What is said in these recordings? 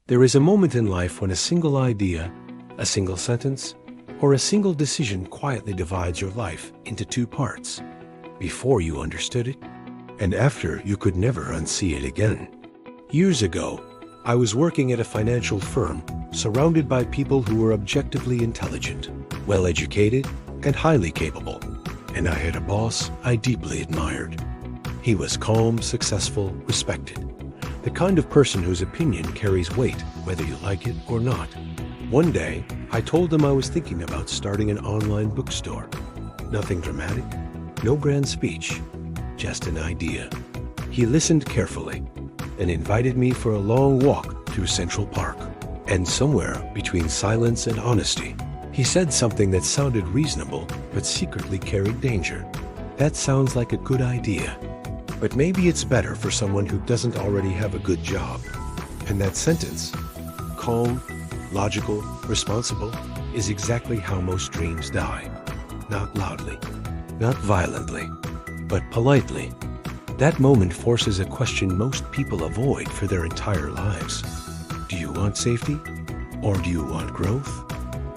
There is a moment in life when a single idea, a single sentence, or a single decision quietly divides your life into two parts. Before you understood it, and after you could never unsee it again. Years ago, I was working at a financial firm, surrounded by people who were objectively intelligent, well-educated, and highly capable. And I had a boss I deeply admired. He was calm, successful, respected. The kind of person whose opinion carries weight, whether you like it or not. One day, I told him I was thinking about starting an online bookstore. Nothing dramatic, no grand speech, just an idea. He listened carefully and invited me for a long walk through Central Park. And somewhere between silence and honesty, he said something that sounded reasonable but secretly carried danger. That sounds like a good idea, but maybe it's better for someone who doesn't already have a good job. And that sentence, calm, logical, responsible, is exactly how most dreams die. Not loudly, not violently, but politely. That moment forces a question most people avoid for their entire lives. Do you want safety, or do you want growth?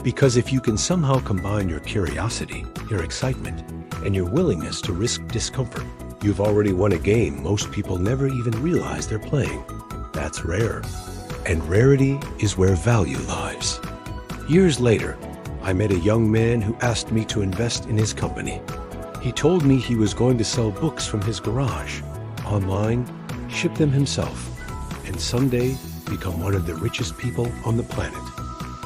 Because if you can somehow combine your curiosity, your excitement, and your willingness to risk discomfort, you've already won a game most people never even realize they're playing. That's rare. And rarity is where value lies. Years later, I met a young man who asked me to invest in his company. He told me he was going to sell books from his garage, online, ship them himself, and someday become one of the richest people on the planet.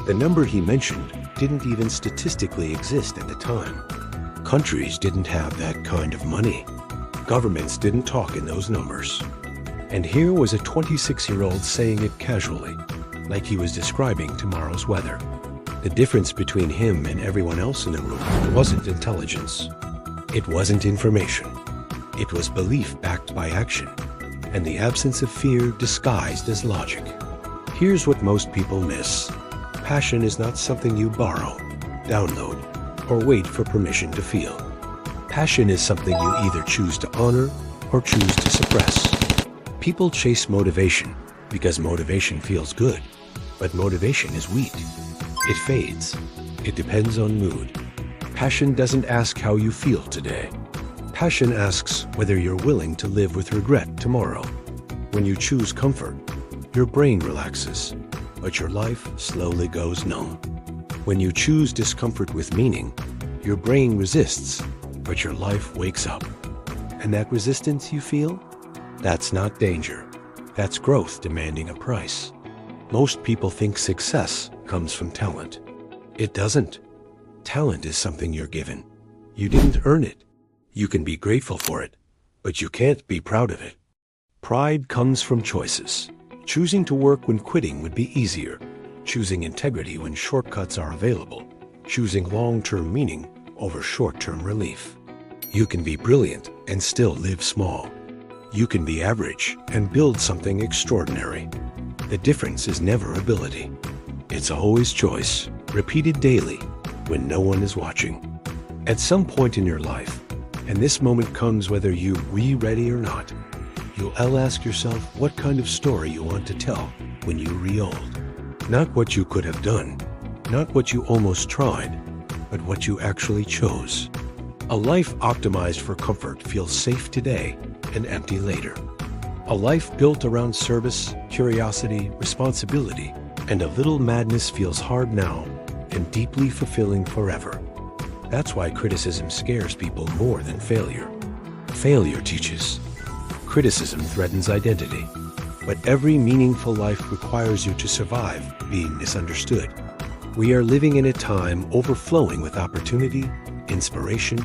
The number he mentioned didn't even statistically exist at the time. Countries didn't have that kind of money. Governments didn't talk in those numbers. And here was a 26-year-old saying it casually, like he was describing tomorrow's weather. The difference between him and everyone else in the room wasn't intelligence. It wasn't information. It was belief backed by action, and the absence of fear disguised as logic. Here's what most people miss. Passion is not something you borrow, download, or wait for permission to feel. Passion is something you either choose to honor or choose to suppress. People chase motivation because motivation feels good, but motivation is weak. It fades. It depends on mood. Passion doesn't ask how you feel today. Passion asks whether you're willing to live with regret tomorrow. When you choose comfort, your brain relaxes, but your life slowly goes numb. When you choose discomfort with meaning, your brain resists, but your life wakes up. And that resistance you feel? That's not danger. That's growth demanding a price. Most people think success comes from talent. It doesn't. Talent is something you're given. You didn't earn it. You can be grateful for it, but you can't be proud of it. Pride comes from choices. Choosing to work when quitting would be easier. Choosing integrity when shortcuts are available. Choosing long-term meaning over short-term relief. You can be brilliant and still live small. You can be average and build something extraordinary. The difference is never ability. It's always choice, repeated daily, when no one is watching. At some point in your life, and this moment comes whether you're ready or not, you'll ask yourself what kind of story you want to tell when you re-old. Not what you could have done, not what you almost tried, but what you actually chose. A life optimized for comfort feels safe today and empty later. A life built around service, curiosity, responsibility, and a little madness feels hard now and deeply fulfilling forever. That's why criticism scares people more than failure. Failure teaches. Criticism threatens identity. But every meaningful life requires you to survive being misunderstood. We are living in a time overflowing with opportunity, inspiration,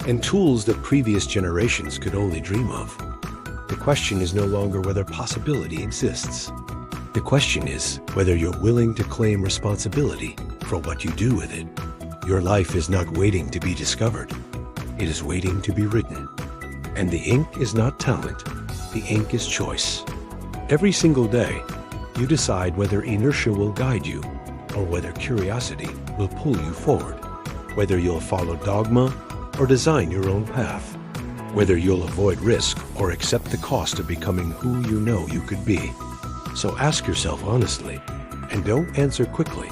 and tools that previous generations could only dream of. The question is no longer whether possibility exists. The question is whether you're willing to claim responsibility for what you do with it. Your life is not waiting to be discovered. It is waiting to be written. And the ink is not talent. The ink is choice. Every single day, you decide whether inertia will guide you or whether curiosity will pull you forward, whether you'll follow dogma or design your own path, whether you'll avoid risk or accept the cost of becoming who you know you could be. So ask yourself honestly, and don't answer quickly.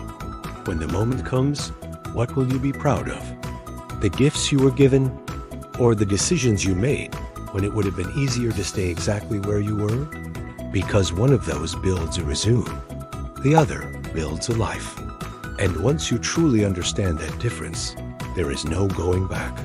When the moment comes, what will you be proud of? The gifts you were given, or the decisions you made when it would have been easier to stay exactly where you were? Because one of those builds a resume, the other builds a life. And once you truly understand that difference, there is no going back.